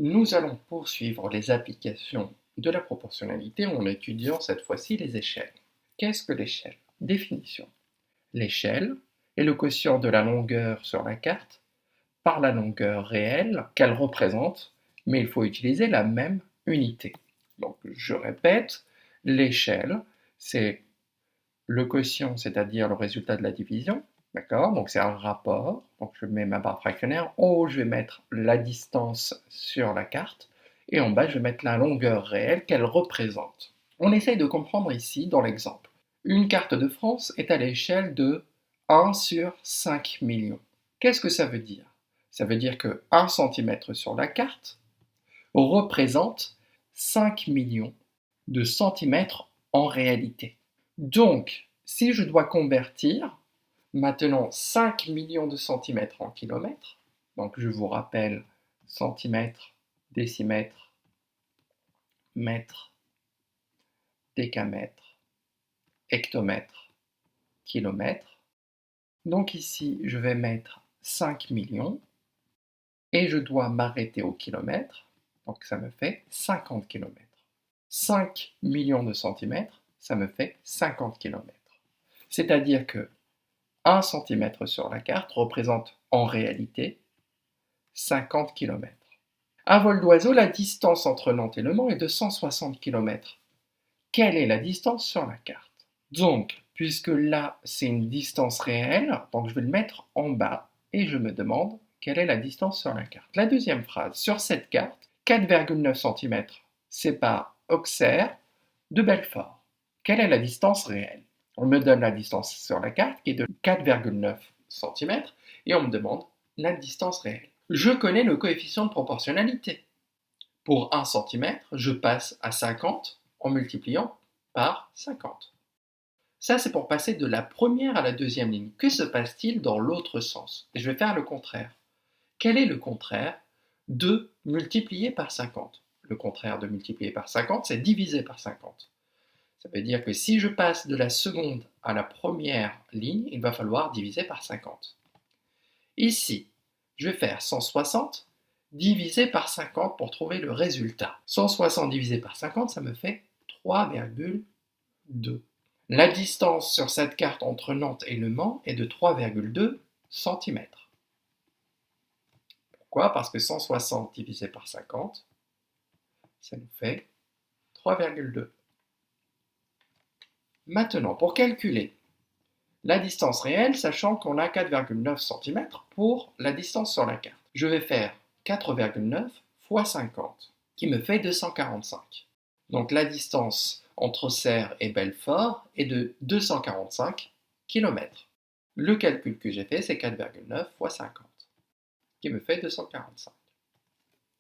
Nous allons poursuivre les applications de la proportionnalité en étudiant cette fois-ci les échelles. Qu'est-ce que l'échelle? Définition. L'échelle est le quotient de la longueur sur la carte par la longueur réelle qu'elle représente, mais il faut utiliser la même unité. Donc je répète, l'échelle, c'est le quotient, c'est-à-dire le résultat de la division, d'accord? Donc c'est un rapport, donc je mets ma barre fractionnaire, en haut je vais mettre la distance sur la carte, et en bas je vais mettre la longueur réelle qu'elle représente. On essaye de comprendre ici, dans l'exemple. Une carte de France est à l'échelle de 1 sur 5 millions. Qu'est-ce que ça veut dire? Ça veut dire que 1 cm sur la carte représente 5 millions de centimètres en réalité. Donc, si je dois convertir maintenant 5 millions de centimètres en kilomètres, donc je vous rappelle centimètres, décimètres, mètres, décamètres, hectomètres, kilomètres. Donc ici, je vais mettre 5 millions et je dois m'arrêter au kilomètre, donc ça me fait 50 kilomètres. 5 millions de centimètres, ça me fait 50 kilomètres. C'est-à-dire que 1 cm sur la carte représente en réalité 50 km. À vol d'oiseau, la distance entre Nantes et Le Mans est de 160 km. Quelle est la distance sur la carte? Donc, puisque là, c'est une distance réelle, donc je vais le mettre en bas et je me demande quelle est la distance sur la carte. La deuxième phrase, sur cette carte, 4,9 cm sépare Auxerre de Belfort. Quelle est la distance réelle? On me donne la distance sur la carte qui est de 4,9 cm et on me demande la distance réelle. Je connais le coefficient de proportionnalité. Pour 1 cm, je passe à 50 en multipliant par 50. Ça, c'est pour passer de la première à la deuxième ligne. Que se passe-t-il dans l'autre sens? Et je vais faire le contraire. Quel est le contraire de multiplier par 50? Le contraire de multiplier par 50, c'est diviser par 50. Ça veut dire que si je passe de la seconde à la première ligne, il va falloir diviser par 50. Ici, je vais faire 160 divisé par 50 pour trouver le résultat. 160 divisé par 50, ça me fait 3,2. La distance sur cette carte entre Nantes et Le Mans est de 3,2 cm. Pourquoi? Parce que 160 divisé par 50, ça nous fait 3,2. Maintenant, pour calculer la distance réelle, sachant qu'on a 4,9 cm pour la distance sur la carte, je vais faire 4,9 fois 50, qui me fait 245. Donc la distance entre Auxerre et Belfort est de 245 km. Le calcul que j'ai fait, c'est 4,9 fois 50, qui me fait 245.